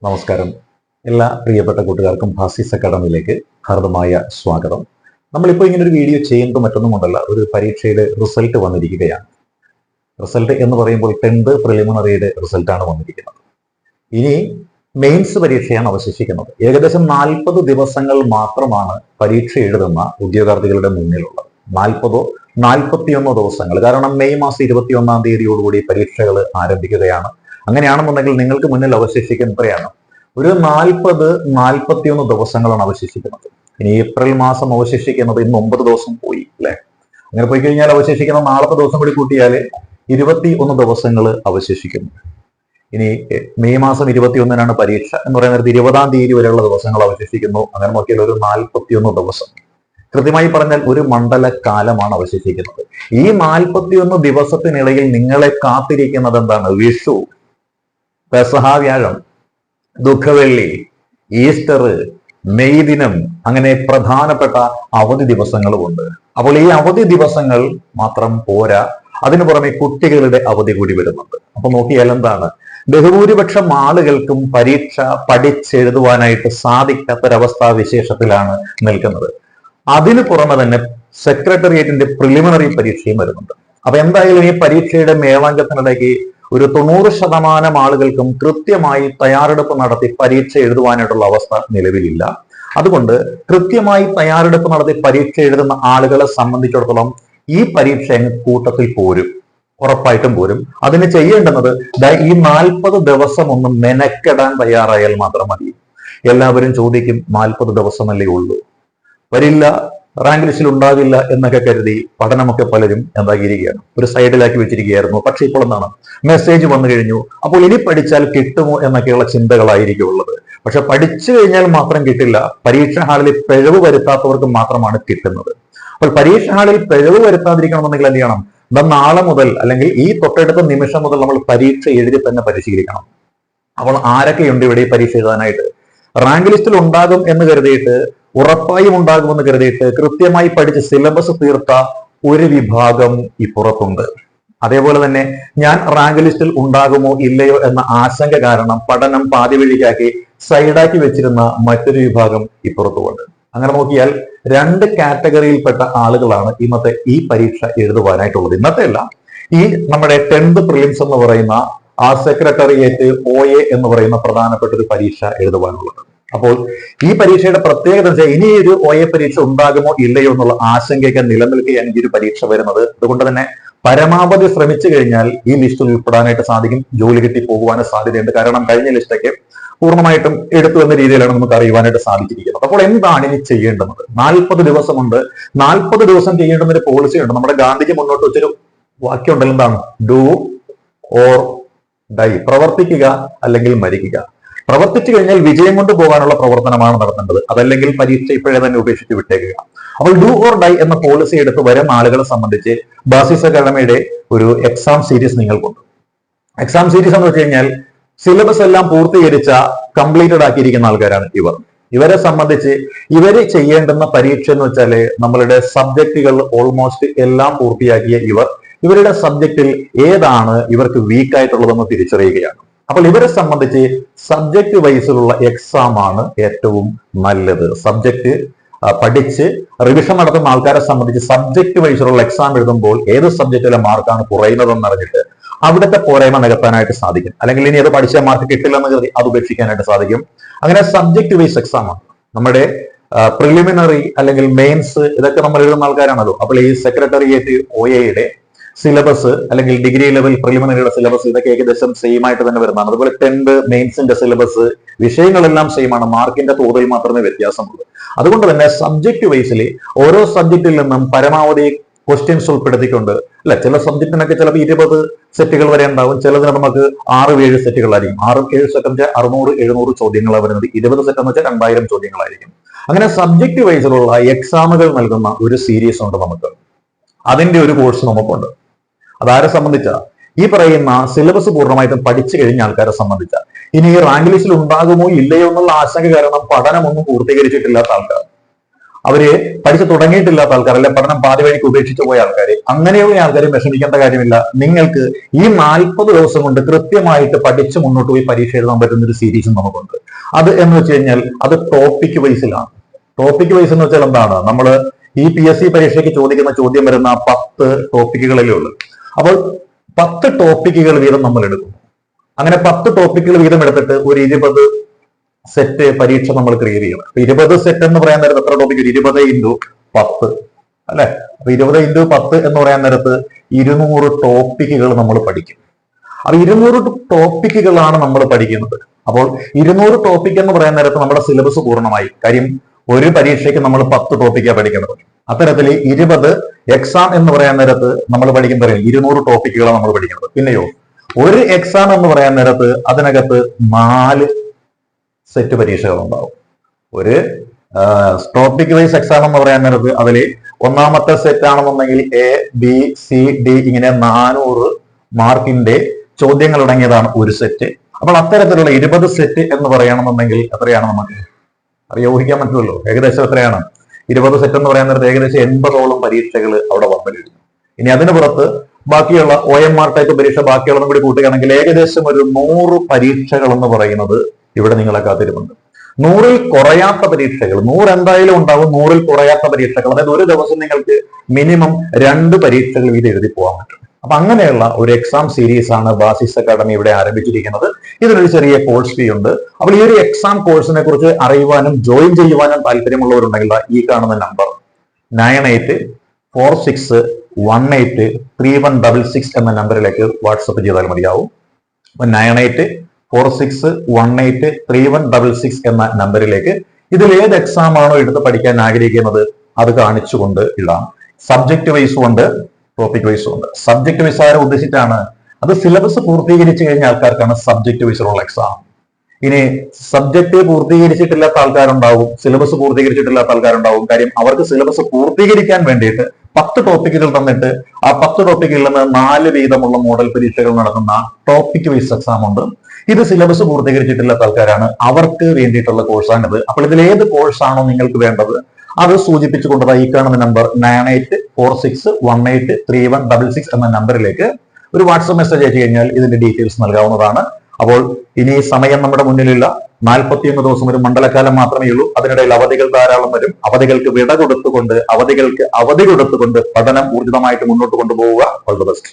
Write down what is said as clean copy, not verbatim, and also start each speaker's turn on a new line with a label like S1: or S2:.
S1: നമസ്കാരം. എല്ലാ പ്രിയപ്പെട്ട കൂട്ടുകാർക്കും ഭാസിസ് അക്കാഡമിയിലേക്ക് ഹാർദമായ സ്വാഗതം. നമ്മളിപ്പോൾ ഇങ്ങനെ ഒരു വീഡിയോ ചെയ്യുന്നത് മറ്റൊന്നും കൊണ്ടല്ല, ഒരു പരീക്ഷയുടെ റിസൾട്ട് വന്നിരിക്കുകയാണ്. റിസൾട്ട് എന്ന് പറയുമ്പോൾ 10th പ്രിലിമിനറിയുടെ റിസൾട്ടാണ് വന്നിരിക്കുന്നത്. ഇനി മെയിൻസ് പരീക്ഷയാണ് അവശേഷിക്കുന്നത്. ഏകദേശം 40 ദിവസങ്ങൾ മാത്രമാണ് പരീക്ഷ എഴുതുന്ന ഉദ്യോഗാർത്ഥികളുടെ മുന്നിലുള്ളത്. 41 ദിവസങ്ങൾ. കാരണം മെയ് മാസം 21 തീയതിയോടുകൂടി പരീക്ഷകൾ ആരംഭിക്കുകയാണ്. അങ്ങനെയാണെന്നുണ്ടെങ്കിൽ നിങ്ങൾക്ക് മുന്നിൽ അവശേഷിക്കുന്ന എത്രയാണ്? ഒരു 41 ദിവസങ്ങളാണ് അവശേഷിക്കുന്നത്. ഇനി ഏപ്രിൽ മാസം അവശേഷിക്കുന്നത് ഇന്ന് 9 ദിവസം പോയി അല്ലെ? അങ്ങനെ പോയി കഴിഞ്ഞാൽ അവശേഷിക്കുന്ന നാളത്തെ ദിവസം കൂടി കൂട്ടിയാൽ 21 ദിവസങ്ങൾ അവശേഷിക്കുന്നു. ഇനി മെയ് മാസം 21 പരീക്ഷ എന്ന് പറയുന്നത് 20 തീയതി വരെയുള്ള ദിവസങ്ങൾ അവശേഷിക്കുന്നു. അങ്ങനെ നോക്കിയാൽ ഒരു 41 ദിവസം, കൃത്യമായി പറഞ്ഞാൽ ഒരു മണ്ഡലകാലമാണ് അവശേഷിക്കുന്നത്. ഈ 41 ദിവസത്തിനിടയിൽ നിങ്ങളെ കാത്തിരിക്കുന്നത് എന്താണ്? വിഷു, പെസഹ വ്യാഴം, ദുഃഖവെള്ളി, ഈസ്റ്റർ, മെയ് ദിനം, അങ്ങനെ പ്രധാനപ്പെട്ട അവധി ദിവസങ്ങളുമുണ്ട്. അപ്പോൾ ഈ അവധി ദിവസങ്ങൾ മാത്രം പോരാ, അതിനു പുറമെ കുട്ടികളുടെ അവധി കൂടി വരുന്നുണ്ട്. അപ്പൊ നോക്കിയാൽ എന്താണ്, ബഹുഭൂരിപക്ഷം ആളുകൾക്കും പരീക്ഷ പഠിച്ചെഴുതുവാനായിട്ട് സാധിക്കാത്തൊരവസ്ഥാ വിശേഷത്തിലാണ് നിൽക്കുന്നത്. അതിനു പുറമെ തന്നെ സെക്രട്ടേറിയറ്റിന്റെ പ്രിലിമിനറി പരീക്ഷയും വരുന്നുണ്ട്. അപ്പൊ എന്തായാലും ഈ പരീക്ഷയുടെ മേവാങ്കത്തിനിടയ്ക്ക് ഒരു 90% ആളുകൾക്കും കൃത്യമായി തയ്യാറെടുപ്പ് നടത്തി പരീക്ഷ എഴുതുവാനായിട്ടുള്ള അവസ്ഥ നിലവിലില്ല. അതുകൊണ്ട് കൃത്യമായി തയ്യാറെടുപ്പ് നടത്തി പരീക്ഷ എഴുതുന്ന ആളുകളെ സംബന്ധിച്ചിടത്തോളം ഈ പരീക്ഷ കൂട്ടത്തിൽ പോരും, ഉറപ്പായിട്ടും പോരും. അതിന് ചെയ്യേണ്ടുന്നത് ഈ 40 ദിവസം ഒന്ന് മെനക്കെടാൻ തയ്യാറായാൽ മാത്രം മതി. എല്ലാവരും ചോദിക്കും, 40 ദിവസമല്ലേ ഉള്ളൂ, വരില്ല, റാങ്ക് ലിസ്റ്റിൽ ഉണ്ടാകില്ല എന്നൊക്കെ കരുതി പഠനമൊക്കെ പലരും എന്താക്കിയിരിക്കുകയാണ്, ഒരു സൈഡിലാക്കി വെച്ചിരിക്കുകയായിരുന്നു. പക്ഷെ ഇപ്പോൾ എന്താണ്, മെസ്സേജ് വന്നു കഴിഞ്ഞു. അപ്പോൾ ഇനി പഠിച്ചാൽ കിട്ടുമോ എന്നൊക്കെയുള്ള ചിന്തകളായിരിക്കും ഉള്ളത്. പക്ഷെ പഠിച്ചു കഴിഞ്ഞാൽ മാത്രം കിട്ടില്ല. പരീക്ഷാ ഹാളിൽ പിഴവ് വരുത്താത്തവർക്ക് മാത്രമാണ് കിട്ടുന്നത്. അപ്പോൾ പരീക്ഷാ ഹാളിൽ പിഴവ് വരുത്താതിരിക്കണമെന്നുണ്ടെങ്കിൽ എന്ത് ചെയ്യണം? നാളെ മുതൽ അല്ലെങ്കിൽ ഈ തൊട്ടടുത്ത നിമിഷം മുതൽ നമ്മൾ പരീക്ഷ എഴുതി തന്നെ പരിശീലിക്കണം. അപ്പോൾ ആരൊക്കെയുണ്ട് ഇവിടെ ഈ പരീക്ഷ എഴുതാനായിട്ട്? റാങ്ക് ലിസ്റ്റിൽ ഉണ്ടാകും എന്ന് കരുതിയിട്ട്, ഉറപ്പായും ഉണ്ടാകുമെന്ന് കരുതിയിട്ട് കൃത്യമായി പഠിച്ച് സിലബസ് തീർത്ത ഒരു വിഭാഗം ഇപ്പുറത്തുണ്ട്. അതേപോലെ തന്നെ ഞാൻ റാങ്ക് ലിസ്റ്റിൽ ഉണ്ടാകുമോ ഇല്ലയോ എന്ന ആശങ്ക കാരണം പഠനം പാതി വഴിക്കാക്കി സൈഡാക്കി വെച്ചിരുന്ന മറ്റൊരു വിഭാഗം ഇപ്പുറത്തുമുണ്ട്. അങ്ങനെ നോക്കിയാൽ 2 കാറ്റഗറിയിൽപ്പെട്ട ആളുകളാണ് ഇന്നത്തെ ഈ പരീക്ഷ എഴുതുവാനായിട്ടുള്ളത്. ഇന്നത്തെ അല്ല, ഈ നമ്മുടെ 10th പ്രിലിംസ് എന്ന് പറയുന്ന ആ സെക്രട്ടേറിയറ്റ് OA എന്ന് പറയുന്ന പ്രധാനപ്പെട്ട ഒരു പരീക്ഷ എഴുതുവാനുള്ളത്. അപ്പോൾ ഈ പരീക്ഷയുടെ പ്രത്യേകത ഇനി ഒരു OA പരീക്ഷ ഉണ്ടാകുമോ ഇല്ലയോ എന്നുള്ള ആശങ്കയൊക്കെ നിലനിൽക്കുകയാണ് ഈ ഒരു പരീക്ഷ വരുന്നത്. അതുകൊണ്ട് തന്നെ പരമാവധി ശ്രമിച്ചു കഴിഞ്ഞാൽ ഈ ലിസ്റ്റിൽ ഉൾപ്പെടാനായിട്ട് സാധിക്കും. ജോലി കിട്ടി പോകുവാനും സാധ്യതയുണ്ട്. കാരണം കഴിഞ്ഞ ലിസ്റ്റൊക്കെ പൂർണ്ണമായിട്ടും എടുത്തു എന്ന രീതിയിലാണ് നമുക്ക് അറിയുവാനായിട്ട് സാധിച്ചിരിക്കുന്നത്. അപ്പോൾ എന്താണ് ഇനി ചെയ്യേണ്ടത്? 40 ദിവസമുണ്ട്. 40 ദിവസം ചെയ്യേണ്ടുന്ന ഒരു പോളിസി ഉണ്ട്. നമ്മുടെ ഗാന്ധിജി മുന്നോട്ട് വെച്ചൊരു വാക്യം ഉണ്ടല്ലോ, എന്താണ്? Do or die. പ്രവർത്തിക്കുക അല്ലെങ്കിൽ മരിക്കുക. പ്രവർത്തിച്ചു കഴിഞ്ഞാൽ വിജയം കൊണ്ട് പോകാനുള്ള പ്രവർത്തനമാണ് നടത്തേണ്ടത്. അതല്ലെങ്കിൽ പരീക്ഷ ഇപ്പോഴേ തന്നെ ഉപേക്ഷിച്ച് വിട്ടേക്കുക. അപ്പോൾ ഡു ഓർ ഡൈ എന്ന പോളിസി എടുത്ത് വരുന്ന ആളുകളെ സംബന്ധിച്ച് ഭാസിസ് അക്കാഡമിയുടെ ഒരു എക്സാം സീരീസ് നിങ്ങൾക്കുണ്ട്. എക്സാം സീരീസ് എന്ന് വെച്ച് കഴിഞ്ഞാൽ സിലബസ് എല്ലാം പൂർത്തീകരിച്ച കംപ്ലീറ്റഡ് ആക്കിയിരിക്കുന്ന ആൾക്കാരാണ് ഇവർ. ഇവരെ സംബന്ധിച്ച് ഇവര് ചെയ്യേണ്ടുന്ന പരീക്ഷ എന്ന് വെച്ചാല് നമ്മളുടെ സബ്ജക്റ്റുകൾ ഓൾമോസ്റ്റ് എല്ലാം പൂർത്തിയാക്കിയ ഇവരുടെ സബ്ജക്റ്റിൽ ഏതാണ് ഇവർക്ക് വീക്ക് ആയിട്ടുള്ളതെന്ന് തിരിച്ചറിയുകയാണ്. അപ്പോൾ ഇവരെ സംബന്ധിച്ച് സബ്ജക്ട് വൈസിലുള്ള എക്സാം ആണ് ഏറ്റവും നല്ലത്. സബ്ജക്ട് പഠിച്ച് റിവിഷൻ നടത്തുന്ന ആൾക്കാരെ സംബന്ധിച്ച് സബ്ജക്ട് വൈസിലുള്ള എക്സാം എഴുതുമ്പോൾ ഏത് സബ്ജക്റ്റിലെ മാർക്കാണ് കുറയുന്നതെന്ന് അറിഞ്ഞിട്ട് അവിടുത്തെ പോരായ്മ നികത്താനായിട്ട് സാധിക്കും. അല്ലെങ്കിൽ ഇനി അത് പഠിച്ച മാർക്ക് കിട്ടില്ലെന്ന് കരുതി അത് ഉപേക്ഷിക്കാനായിട്ട് സാധിക്കും. അങ്ങനെ സബ്ജക്ട് വൈസ് എക്സാം ആണ്. നമ്മുടെ പ്രിലിമിനറി അല്ലെങ്കിൽ മെയിൻസ് ഇതൊക്കെ നമ്മൾ എഴുതുന്ന ആൾക്കാരാണല്ലോ. അപ്പോൾ ഈ സെക്രട്ടേറിയറ്റ് OAയുടെ സിലബസ് അല്ലെങ്കിൽ ഡിഗ്രി ലെവൽ പ്രിലിമിനറിയുടെ സിലബസ് ഇതൊക്കെ ഏകദേശം സെയിം ആയിട്ട് തന്നെ വരുന്നതാണ്. അതുപോലെ 10th മെയിൻസിന്റെ സിലബസ് വിഷയങ്ങളെല്ലാം സെയിം ആണ്. മാർക്കിന്റെ തോതിൽ മാത്രമേ വ്യത്യാസമുള്ളൂ. അതുകൊണ്ട് തന്നെ സബ്ജക്ട് വൈസിൽ ഓരോ സബ്ജക്റ്റിൽ നിന്നും പരമാവധി ക്വസ്റ്റ്യൻസ് ഉൾപ്പെടുത്തിക്കൊണ്ട്, അല്ലെ, ചില സബ്ജക്റ്റിനൊക്കെ ചിലപ്പോൾ 20 സെറ്റുകൾ വരെ ഉണ്ടാവും. ചിലതിന് നമുക്ക് 6-7 സെറ്റുകളായിരിക്കും. 6-7 സെറ്റ് 600-700 ചോദ്യങ്ങളാണ് വരുന്നത്. 20 സെറ്റ് എന്ന് വെച്ചാൽ 2000 ചോദ്യങ്ങളായിരിക്കും. അങ്ങനെ സബ്ജക്ട് വൈസിലുള്ള എക്സാമുകൾ നൽകുന്ന ഒരു സീരീസ് ഉണ്ട് നമുക്ക്. അതിന്റെ ഒരു കോഴ്സ് നമുക്കുണ്ട്. അതാരെ സംബന്ധിച്ച ഈ പറയുന്ന സിലബസ് പൂർണ്ണമായിട്ടും പഠിച്ചു കഴിഞ്ഞ ആൾക്കാരെ സംബന്ധിച്ച, ഇനി ഈ റാങ്ക് ലിസ്റ്റിൽ ഉണ്ടാകുമോ ഇല്ലയോ എന്നുള്ള ആശങ്ക കാരണം പഠനമൊന്നും പൂർത്തീകരിച്ചിട്ടില്ലാത്ത ആൾക്കാർ, അവര് പഠിച്ചു തുടങ്ങിയിട്ടില്ലാത്ത ആൾക്കാർ, അല്ലെ പഠനം പാതി വഴിക്ക് ഉപേക്ഷിച്ചു പോയ ആൾക്കാർ, അങ്ങനെയുള്ള ആൾക്കാർ വിഷമിക്കേണ്ട കാര്യമില്ല. നിങ്ങൾക്ക് ഈ 40 ദിവസം കൊണ്ട് കൃത്യമായിട്ട് പഠിച്ച് മുന്നോട്ട് പോയി പരീക്ഷ എഴുതാൻ പറ്റുന്ന ഒരു സീരീസും നമുക്കുണ്ട്. അത് എന്ന് വെച്ച് കഴിഞ്ഞാൽ അത് ടോപ്പിക് വൈസിലാണ്. ടോപ്പിക് വൈസ് എന്ന് വെച്ചാൽ എന്താണ്? നമ്മൾ ഈ PSC പരീക്ഷയ്ക്ക് ചോദിക്കുന്ന ചോദ്യം വരുന്ന 10 ടോപ്പിക്കുകളിലേ ഉള്ളൂ. അപ്പോൾ 10 ടോപ്പിക്കുകൾ വീതം നമ്മൾ എടുക്കും. അങ്ങനെ 10 ടോപ്പിക്കുകൾ വീതം എടുത്തിട്ട് ഒരു 20 സെറ്റ് പരീക്ഷ നമ്മൾ ക്ലിയർ ചെയ്യണം. 20 സെറ്റ് എന്ന് പറയാൻ നേരത്ത് എത്ര ടോപ്പിക്? 20 × 10 അല്ലെ? അപ്പൊ 20 × 10 എന്ന് പറയാൻ നേരത്ത് 200 ടോപ്പിക്കുകൾ നമ്മൾ പഠിക്കും. അപ്പൊ 200 ടോപ്പിക്കുകളാണ് നമ്മൾ പഠിക്കുന്നത്. അപ്പോൾ 200 ടോപ്പിക് എന്ന് പറയാൻ നേരത്ത് നമ്മുടെ സിലബസ് പൂർണ്ണമായി. കാര്യം ഒരു പരീക്ഷയ്ക്ക് നമ്മൾ 10 ടോപ്പിക്കാണ് പഠിക്കുന്നത്. അത്തരത്തിൽ 20 എക്സാം എന്ന് പറയാൻ നേരത്ത് നമ്മൾ പഠിക്കുന്നത് 200 ടോപ്പിക്കുകളാണ് നമ്മൾ പഠിക്കുന്നത്. പിന്നെയോ ഒരു എക്സാം എന്ന് പറയാൻ നേരത്ത് അതിനകത്ത് 4 സെറ്റ് പരീക്ഷകൾ ഉണ്ടാവും. ഒരു ടോപ്പിക് വൈസ് എക്സാം എന്ന് പറയാൻ നേരത്ത് അതിൽ ഒന്നാമത്തെ സെറ്റ് ആണെന്നുണ്ടെങ്കിൽ ABCD ഇങ്ങനെ 400 മാർക്കിന്റെ ചോദ്യങ്ങൾ അടങ്ങിയതാണ് ഒരു സെറ്റ്. അപ്പോൾ അത്തരത്തിലുള്ള 20 സെറ്റ് എന്ന് പറയണമെന്നുണ്ടെങ്കിൽ എത്രയാണ് നമുക്ക് ഊഹിക്കാൻ പറ്റുമല്ലോ? ഏകദേശം എത്രയാണ്? 20 സെറ്റ് എന്ന് പറയാൻ നേരത്തെ ഏകദേശം 80ഓളം പരീക്ഷകൾ അവിടെ വന്നിരുന്നു. ഇനി അതിന് പുറത്ത് ബാക്കിയുള്ള OMR ടൈപ്പ് പരീക്ഷ ബാക്കിയുള്ളതും കൂടി കൂട്ടുകയാണെങ്കിൽ ഏകദേശം ഒരു 100 പരീക്ഷകൾ എന്ന് പറയുന്നത് ഇവിടെ നിങ്ങളെ കാത്തിരുന്നുണ്ട്. 100ൽ കുറയാത്ത പരീക്ഷകൾ, 100 എന്തായാലും ഉണ്ടാവും. 100ൽ കുറയാത്ത പരീക്ഷകൾ, അതായത് ഒരു ദിവസം നിങ്ങൾക്ക് മിനിമം 2 പരീക്ഷകൾ വീതം എഴുതി പോകാൻ പറ്റും. അപ്പൊ അങ്ങനെയുള്ള ഒരു എക്സാം സീരീസ് ആണ് ബാസിസ് അക്കാഡമി ഇവിടെ ആരംഭിച്ചിരിക്കുന്നത്. ഇതിനൊരു ചെറിയ കോഴ്സ് ഫീ ഉണ്ട്. അപ്പോൾ ഈ ഒരു എക്സാം കോഴ്സിനെ കുറിച്ച് അറിയുവാനും ജോയിൻ ചെയ്യുവാനും താല്പര്യമുള്ളവരുണ്ടെങ്കിൽ ഈ കാണുന്ന നമ്പർ 9846183166 എന്ന നമ്പറിലേക്ക് വാട്സപ്പ് ചെയ്താൽ മതിയാവും. 9846183166 എന്ന നമ്പറിലേക്ക് ഇതിൽ ഏത് എക്സാം ആണോ എടുത്ത് പഠിക്കാൻ ആഗ്രഹിക്കുന്നത് അത് കാണിച്ചുകൊണ്ട് ഇടാം. സബ്ജക്ട് വൈസും ഉണ്ട്, ടോപ്പിക് വൈസും ഉണ്ട്. സബ്ജക്ട് വൈസ് ആരെ ഉദ്ദേശിച്ചാണ്? അത് സിലബസ് പൂർത്തീകരിച്ചു കഴിഞ്ഞ ആൾക്കാർക്കാണ് സബ്ജക്ട് വൈസിലുള്ള എക്സാം. ഇനി സബ്ജക്ട് പൂർത്തീകരിച്ചിട്ടില്ലാത്ത ആൾക്കാരുണ്ടാവും, സിലബസ് പൂർത്തീകരിച്ചിട്ടില്ലാത്ത ആൾക്കാരുണ്ടാവും. കാര്യം അവർക്ക് സിലബസ് പൂർത്തീകരിക്കാൻ വേണ്ടിയിട്ട് 10 ടോപ്പിക്കുകൾ തന്നിട്ട് ആ 10 ടോപ്പിക്കിൽ നിന്ന് 4 വീതമുള്ള മോഡൽ പരീക്ഷകൾ നടത്തുന്ന ടോപ്പിക് വൈസ് എക്സാം ഉണ്ട്. ഇത് സിലബസ് പൂർത്തീകരിച്ചിട്ടില്ലാത്ത ആൾക്കാരാണ്, അവർക്ക് വേണ്ടിയിട്ടുള്ള കോഴ്സാണിത്. അപ്പോൾ ഇതിൽ ഏത് കോഴ്സാണോ നിങ്ങൾക്ക് വേണ്ടത് അത് സൂചിപ്പിച്ചുകൊണ്ട് ഈ കാണുന്ന നമ്പർ 9846183166 എന്ന നമ്പറിലേക്ക് ഒരു വാട്സപ്പ് മെസ്സേജ് അയച്ചു കഴിഞ്ഞാൽ ഇതിന്റെ ഡീറ്റെയിൽസ് നൽകാവുന്നതാണ്. അപ്പോൾ ഇനി സമയം നമ്മുടെ മുന്നിലില്ല. 41 ദിവസം ഒരു മണ്ഡലകാലം മാത്രമേ ഉള്ളൂ. അതിനിടയിൽ അവധികൾ ധാരാളം വരും. അവധികൾക്ക് വിട കൊടുത്തുകൊണ്ട്, അവധി കൊടുത്തുകൊണ്ട് പഠനം ഊർജിതമായിട്ട് മുന്നോട്ട് കൊണ്ടുപോവുക. All the best.